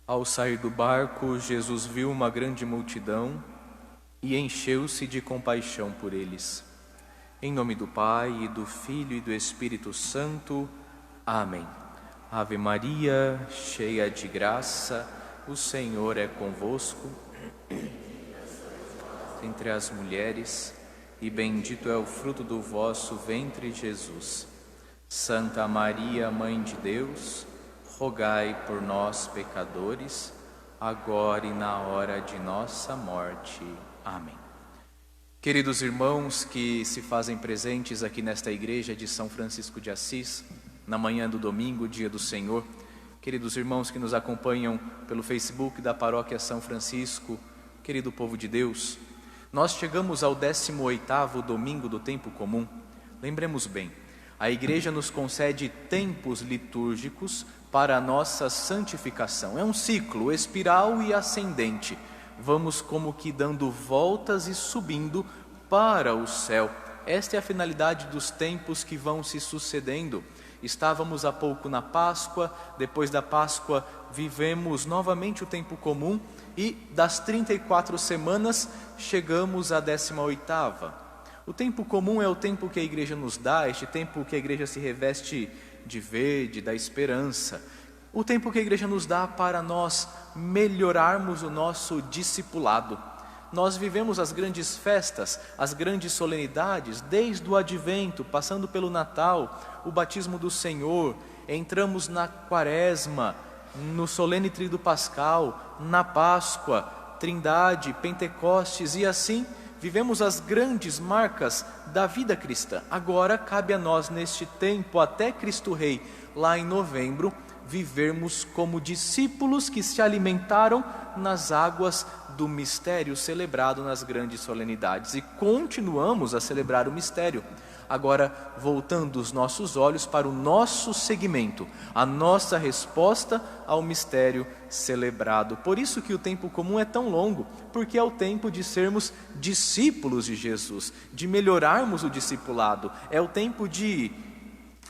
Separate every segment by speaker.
Speaker 1: Ao sair do barco, Jesus viu uma grande multidão e encheu-se de compaixão por eles. Em nome do Pai, e do Filho e do Espírito Santo. Amém. Ave Maria, cheia de graça, o Senhor é convosco. Entre as mulheres, e bendito é o fruto do vosso ventre, Jesus. Santa Maria, Mãe de Deus, rogai por nós, pecadores, agora e na hora de nossa morte. Amém. Queridos irmãos que se fazem presentes aqui nesta igreja de São Francisco de Assis, na manhã do domingo, dia do Senhor, queridos irmãos que nos acompanham pelo Facebook da Paróquia São Francisco, querido povo de Deus, nós chegamos ao 18º domingo do tempo comum. Lembremos bem, a igreja nos concede tempos litúrgicos para a nossa santificação. É um ciclo espiral e ascendente. Vamos como que dando voltas e subindo para o céu. Esta é a finalidade dos tempos que vão se sucedendo. Estávamos há pouco na Páscoa, depois da Páscoa vivemos novamente o tempo comum e das 34 semanas chegamos à 18ª. O tempo comum é o tempo que a igreja nos dá, este tempo que a igreja se reveste de verde, da esperança. O tempo que a igreja nos dá para nós melhorarmos o nosso discipulado. Nós vivemos as grandes festas, as grandes solenidades, desde o Advento, passando pelo Natal, o batismo do Senhor, entramos na Quaresma, no solene Tríduo Pascal, na Páscoa, Trindade, Pentecostes e assim vivemos as grandes marcas da vida cristã. Agora cabe a nós neste tempo, até Cristo Rei, lá em novembro, vivermos como discípulos que se alimentaram nas águas do mistério celebrado nas grandes solenidades. E continuamos a celebrar o mistério. Agora, voltando os nossos olhos para o nosso seguimento, a nossa resposta ao mistério celebrado. Por isso que o tempo comum é tão longo, porque é o tempo de sermos discípulos de Jesus, de melhorarmos o discipulado. É o tempo de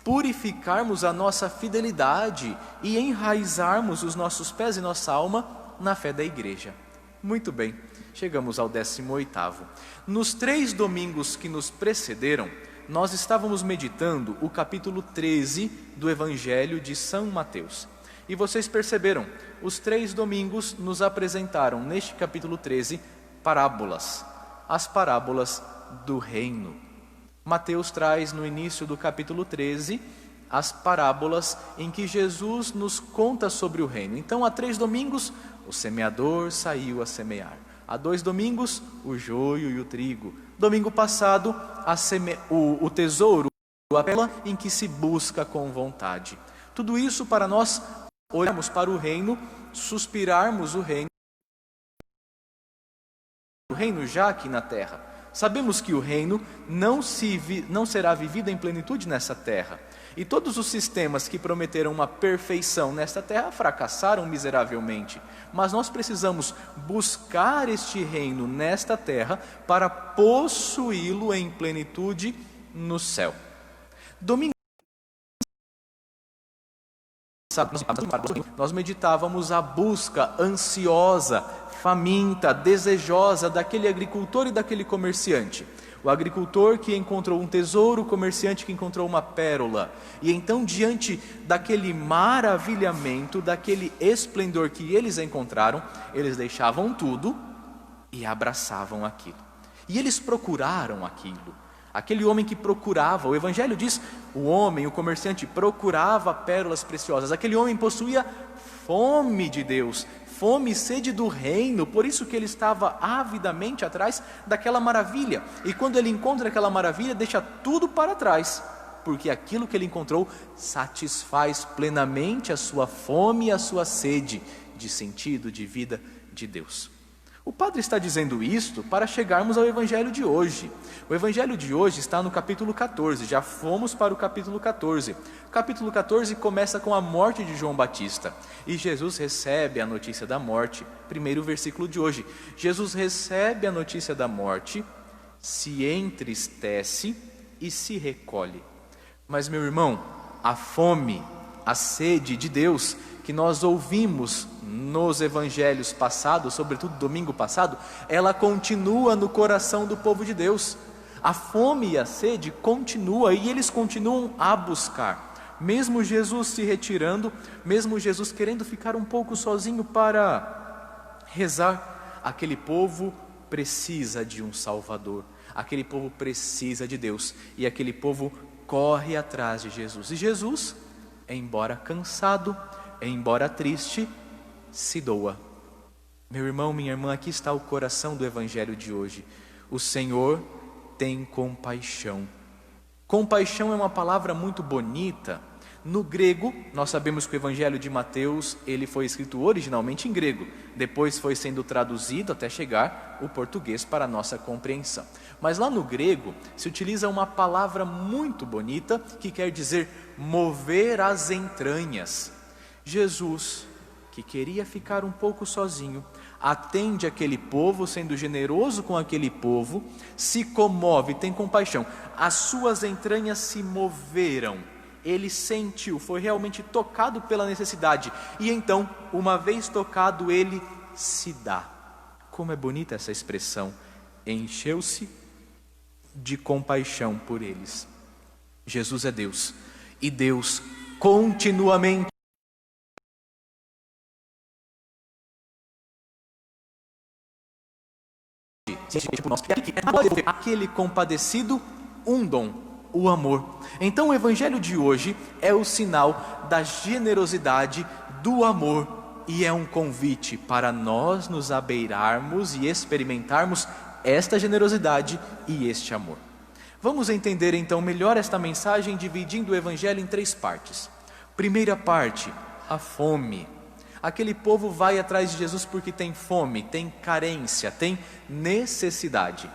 Speaker 1: purificarmos a nossa fidelidade e enraizarmos os nossos pés e nossa alma na fé da igreja. Muito bem, chegamos ao 18º. Nos 3 domingos que nos precederam, nós estávamos meditando o capítulo 13 do Evangelho de São Mateus. E vocês perceberam, os 3 domingos nos apresentaram neste capítulo 13 parábolas, as parábolas do reino. Mateus traz no início do capítulo 13 as parábolas em que Jesus nos conta sobre o reino. Então, há 3 domingos, o semeador saiu a semear. Há 2 domingos, o joio e o trigo. Domingo passado, o tesouro, a pérola em que se busca com vontade. Tudo isso para nós olharmos para o reino, suspirarmos o reino já aqui na terra. Sabemos que o reino não será vivido em plenitude nessa terra. E todos os sistemas que prometeram uma perfeição nesta terra fracassaram miseravelmente. Mas nós precisamos buscar este reino nesta terra para possuí-lo em plenitude no céu. Domingo nós meditávamos a busca ansiosa, faminta, desejosa daquele agricultor e daquele comerciante. O agricultor que encontrou um tesouro, o comerciante que encontrou uma pérola. E então, diante daquele maravilhamento, daquele esplendor que eles encontraram, eles deixavam tudo e abraçavam aquilo. E eles procuraram aquilo. Aquele homem que procurava, o Evangelho diz, o homem, o comerciante, procurava pérolas preciosas. Aquele homem possuía fome de Deus, fome e sede do reino, por isso que ele estava avidamente atrás daquela maravilha. E quando ele encontra aquela maravilha, deixa tudo para trás, porque aquilo que ele encontrou satisfaz plenamente a sua fome e a sua sede de sentido, de vida de Deus. O padre está dizendo isto para chegarmos ao Evangelho de hoje. O Evangelho de hoje está no capítulo 14, já fomos para o capítulo 14. O capítulo 14 começa com a morte de João Batista. E Jesus recebe a notícia da morte. Primeiro versículo de hoje. Jesus recebe a notícia da morte, se entristece e se recolhe. Mas, meu irmão, a fome a sede de Deus que nós ouvimos nos evangelhos passados, sobretudo domingo passado, ela continua no coração do povo de Deus. A fome e a sede continua e eles continuam a buscar. Mesmo Jesus se retirando, mesmo Jesus querendo ficar um pouco sozinho para rezar, aquele povo precisa de um Salvador, aquele povo precisa de Deus, e aquele povo corre atrás de Jesus. E Jesus, embora cansado, embora triste, se doa. Meu irmão, minha irmã, aqui está o coração do Evangelho de hoje. O Senhor tem compaixão. Compaixão é uma palavra muito bonita. No grego, nós sabemos que o Evangelho de Mateus, ele foi escrito originalmente em grego, depois foi sendo traduzido até chegar o português para a nossa compreensão. Mas lá no grego se utiliza uma palavra muito bonita que quer dizer mover as entranhas. Jesus, que queria ficar um pouco sozinho, atende aquele povo, sendo generoso com aquele povo, se comove, tem compaixão. As suas entranhas se moveram. Ele sentiu, foi realmente tocado pela necessidade. E então, uma vez tocado, ele se dá. Como é bonita essa expressão. Encheu-se de compaixão por eles. Jesus é Deus. E Deus continuamente aquele compadecido, um dom, o amor. Então o Evangelho de hoje é o sinal da generosidade, do amor, e é um convite para nós nos abeirarmos e experimentarmos esta generosidade e este amor. Vamos entender então melhor esta mensagem dividindo o Evangelho em 3 partes. Primeira parte, a fome. Aquele povo vai atrás de Jesus porque tem fome, tem carência, tem necessidade.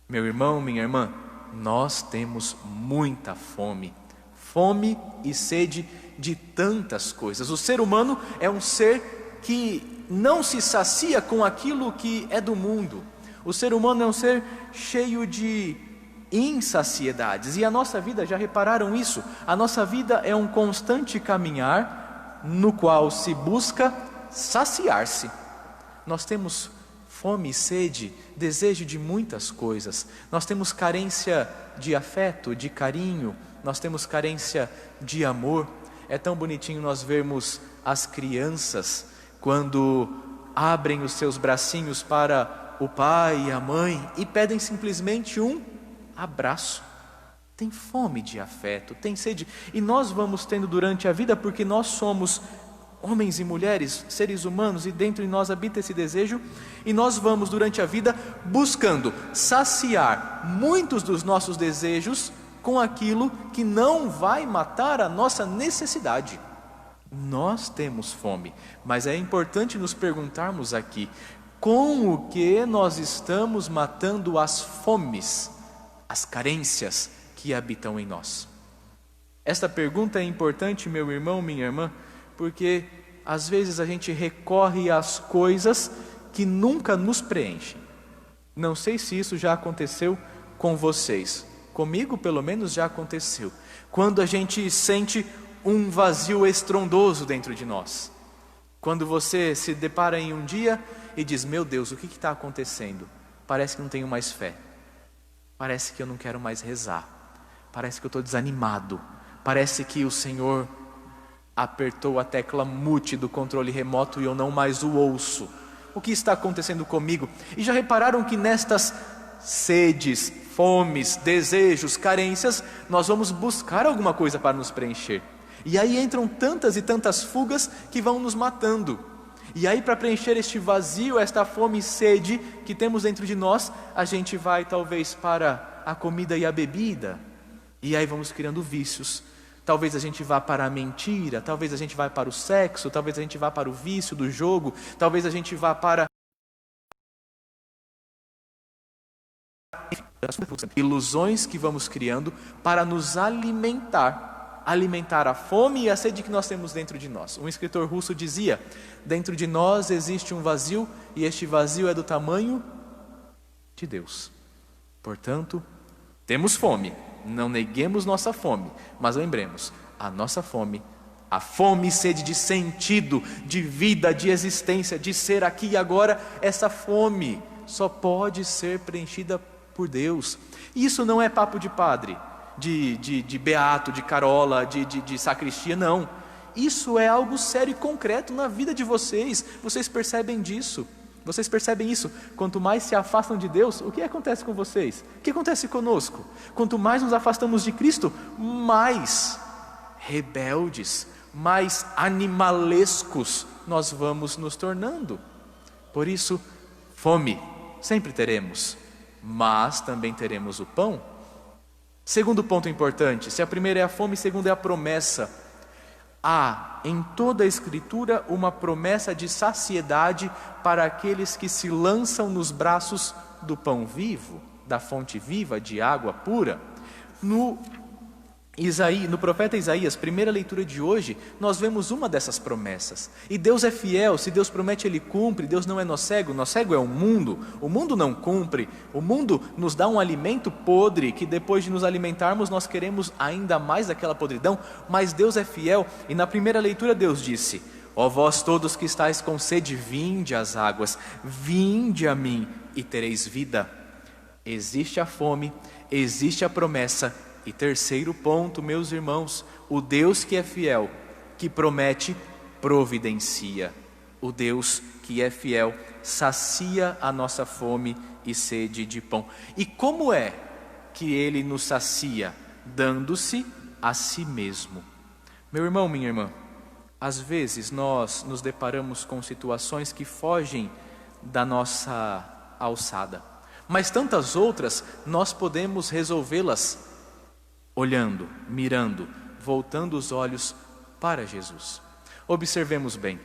Speaker 1: Meu irmão, minha irmã, nós temos muita fome. Fome e sede de tantas coisas. O ser humano é um ser que não se sacia com aquilo que é do mundo. O ser humano é um ser cheio de insaciedades. E a nossa vida, já repararam isso? A nossa vida é um constante caminhar no qual se busca saciar-se. Nós temos fome e sede, desejo de muitas coisas. Nós temos carência de afeto, de carinho. Nós temos carência de amor. É tão bonitinho nós vermos as crianças quando abrem os seus bracinhos para o pai e a mãe e pedem simplesmente um abraço. Tem fome de afeto, tem sede. E nós vamos tendo durante a vida porque nós somos homens e mulheres, seres humanos, e dentro de nós habita esse desejo. E nós vamos durante a vida buscando saciar muitos dos nossos desejos com aquilo que não vai matar a nossa necessidade. Nós temos fome, mas é importante nos perguntarmos aqui, com o que nós estamos matando as fomes, as carências que habitam em nós? Esta pergunta é importante, meu irmão, minha irmã, porque às vezes a gente recorre às coisas que nunca nos preenchem. Não sei se isso já aconteceu com vocês. Comigo, pelo menos, já aconteceu. Quando a gente sente um vazio estrondoso dentro de nós. Quando você se depara em um dia e diz: meu Deus, o que está acontecendo? Parece que não tenho mais fé. Parece que eu não quero mais rezar. Parece que eu estou desanimado. Parece que o Senhor apertou a tecla mute do controle remoto e eu não mais o ouço. O que está acontecendo comigo? E já repararam que nestas sedes, fomes, desejos, carências, nós vamos buscar alguma coisa para nos preencher. E aí entram tantas e tantas fugas que vão nos matando. E aí, para preencher este vazio, esta fome e sede que temos dentro de nós, a gente vai talvez para a comida e a bebida. E aí vamos criando vícios. Talvez a gente vá para a mentira, talvez a gente vá para o sexo, talvez a gente vá para o vício do jogo, talvez a gente vá para ilusões que vamos criando para nos alimentar a fome e a sede que nós temos dentro de nós. Um escritor russo dizia: dentro de nós existe um vazio e este vazio é do tamanho de Deus. Portanto, temos fome. Não neguemos nossa fome, mas lembremos, a nossa fome A fome e sede de sentido, de vida, de existência, de ser aqui e agora, essa fome só pode ser preenchida por Deus. E isso não é papo de padre, de beato, de carola, de sacristia, não. Isso é algo sério e concreto na vida de vocês. Vocês percebem disso? Vocês percebem isso? Quanto mais se afastam de Deus, o que acontece com vocês? O que acontece conosco? Quanto mais nos afastamos de Cristo, mais rebeldes, mais animalescos nós vamos nos tornando. Por isso, fome sempre teremos, mas também teremos o pão. Segundo ponto importante, se a primeira é a fome, a segunda é a promessa. Há em toda a Escritura uma promessa de saciedade para aqueles que se lançam nos braços do pão vivo, da fonte viva de água pura. No profeta Isaías, primeira leitura de hoje, nós vemos uma dessas promessas. E Deus é fiel, se Deus promete, Ele cumpre. Deus não é nosso cego é o mundo não cumpre. O mundo nos dá um alimento podre, que depois de nos alimentarmos, nós queremos ainda mais daquela podridão, mas Deus é fiel. E na primeira leitura Deus disse: ó vós todos que estáis com sede, vinde às águas, vinde a mim e tereis vida. Existe a fome, existe a promessa. E terceiro ponto, meus irmãos, o Deus que é fiel, que promete, providencia. O Deus que é fiel, sacia a nossa fome e sede de pão. E como é que Ele nos sacia? Dando-se a si mesmo. Meu irmão, minha irmã, às vezes nós nos deparamos com situações que fogem da nossa alçada, mas tantas outras nós podemos resolvê-las olhando, mirando, voltando os olhos para Jesus. Observemos bem,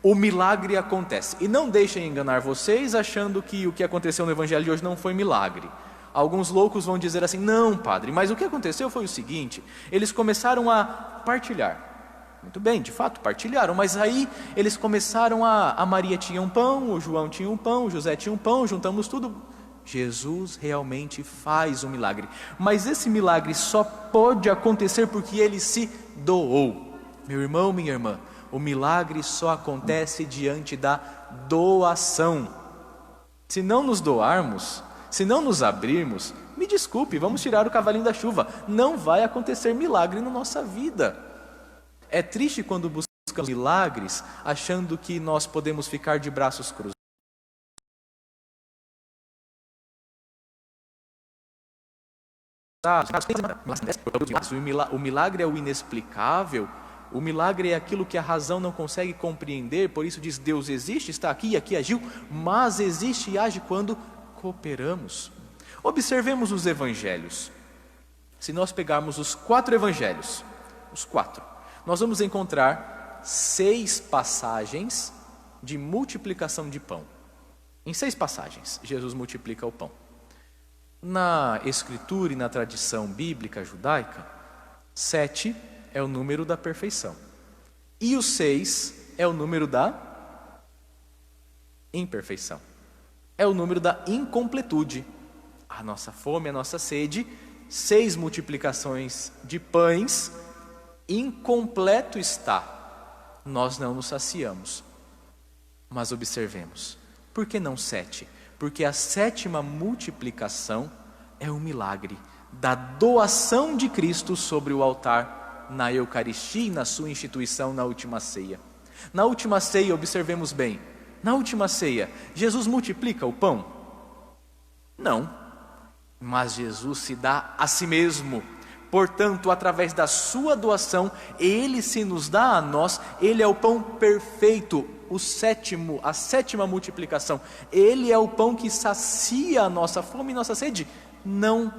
Speaker 1: o milagre acontece. E não deixem enganar vocês achando que o que aconteceu no evangelho de hoje não foi milagre. Alguns loucos vão dizer assim: não, padre, mas o que aconteceu foi o seguinte: eles começaram a partilhar. Muito bem, de fato partilharam, mas aí eles começaram a Maria tinha um pão, o João tinha um pão, o José tinha um pão, juntamos tudo. Jesus realmente faz um milagre, mas esse milagre só pode acontecer porque Ele se doou. Meu irmão, minha irmã, o milagre só acontece diante da doação. Se não nos doarmos, se não nos abrirmos, me desculpe, vamos tirar o cavalinho da chuva, não vai acontecer milagre na nossa vida. É triste quando buscamos milagres achando que nós podemos ficar de braços cruzados. O milagre é o inexplicável, o milagre é aquilo que a razão não consegue compreender. Por isso diz: Deus existe, está aqui e aqui agiu, mas existe e age quando cooperamos. Observemos os evangelhos. Se nós pegarmos os 4 evangelhos, nós vamos encontrar 6 passagens de multiplicação de pão. Em 6 passagens, Jesus multiplica o pão. Na escritura e na tradição bíblica judaica, 7 é o número da perfeição. E o 6 é o número da imperfeição. É o número da incompletude. A nossa fome, a nossa sede, 6 multiplicações de pães, incompleto está. Nós não nos saciamos. Mas observemos, por que não 7? Porque a 7ª multiplicação é o milagre da doação de Cristo sobre o altar, na Eucaristia e na sua instituição na última ceia. Na última ceia, observemos bem, na última ceia, Jesus multiplica o pão? Não, mas Jesus se dá a si mesmo. Portanto, através da sua doação, Ele se nos dá a nós. Ele é o pão perfeito, a 7ª multiplicação. Ele é o pão que sacia a nossa fome e nossa sede, não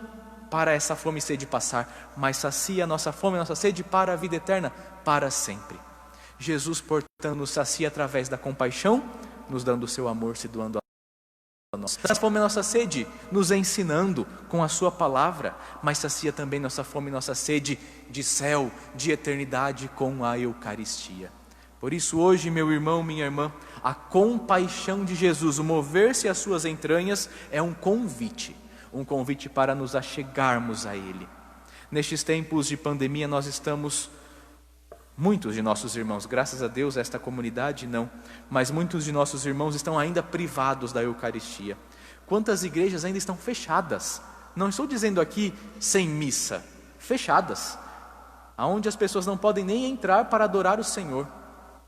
Speaker 1: para essa fome e sede passar, mas sacia a nossa fome e nossa sede para a vida eterna, para sempre. Jesus, portanto, nos sacia através da compaixão, nos dando o seu amor, se doando a nós. Nossa fome e nossa sede, nos ensinando com a sua palavra, mas sacia também nossa fome e nossa sede de céu, de eternidade com a Eucaristia. Por isso hoje, meu irmão, minha irmã, a compaixão de Jesus, o mover-se às suas entranhas, é um convite para nos achegarmos a Ele. Nestes tempos de pandemia, nós estamos Muitos de nossos irmãos, graças a Deus esta comunidade não, mas muitos de nossos irmãos estão ainda privados da Eucaristia. Quantas igrejas ainda estão fechadas? Não estou dizendo aqui sem missa, fechadas, aonde as pessoas não podem nem entrar para adorar o Senhor.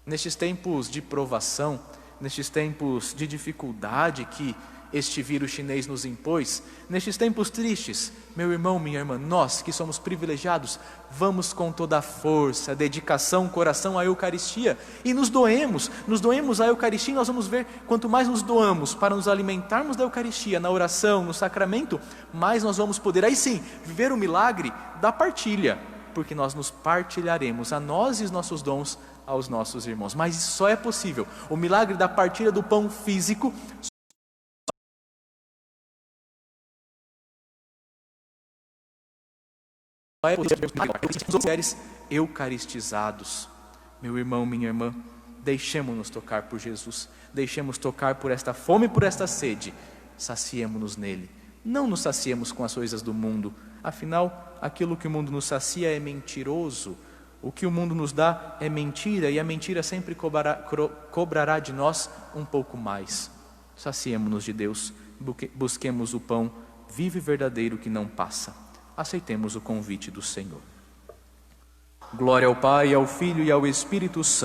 Speaker 1: Nestes tempos de provação, nestes tempos de dificuldade que este vírus chinês nos impôs, nestes tempos tristes, meu irmão, minha irmã, nós que somos privilegiados, vamos com toda a força, dedicação, coração à Eucaristia e nos doemos à Eucaristia e nós vamos ver, quanto mais nos doamos para nos alimentarmos da Eucaristia, na oração, no sacramento, mais nós vamos poder, aí sim, viver o milagre da partilha, porque nós nos partilharemos a nós e os nossos dons aos nossos irmãos. Mas isso só é possível, o milagre da partilha do pão físico, seres eucaristizados. Meu irmão, minha irmã, deixemos-nos tocar por Jesus, deixemos tocar por esta fome, por esta sede, saciemo-nos nele, não nos saciemos com as coisas do mundo, afinal, aquilo que o mundo nos sacia é mentiroso, o que o mundo nos dá é mentira, e a mentira sempre cobrará de nós um pouco mais. Saciemo-nos de Deus, busquemos o pão vivo e verdadeiro que não passa. Aceitemos o convite do Senhor. Glória ao Pai, ao Filho e ao Espírito Santo.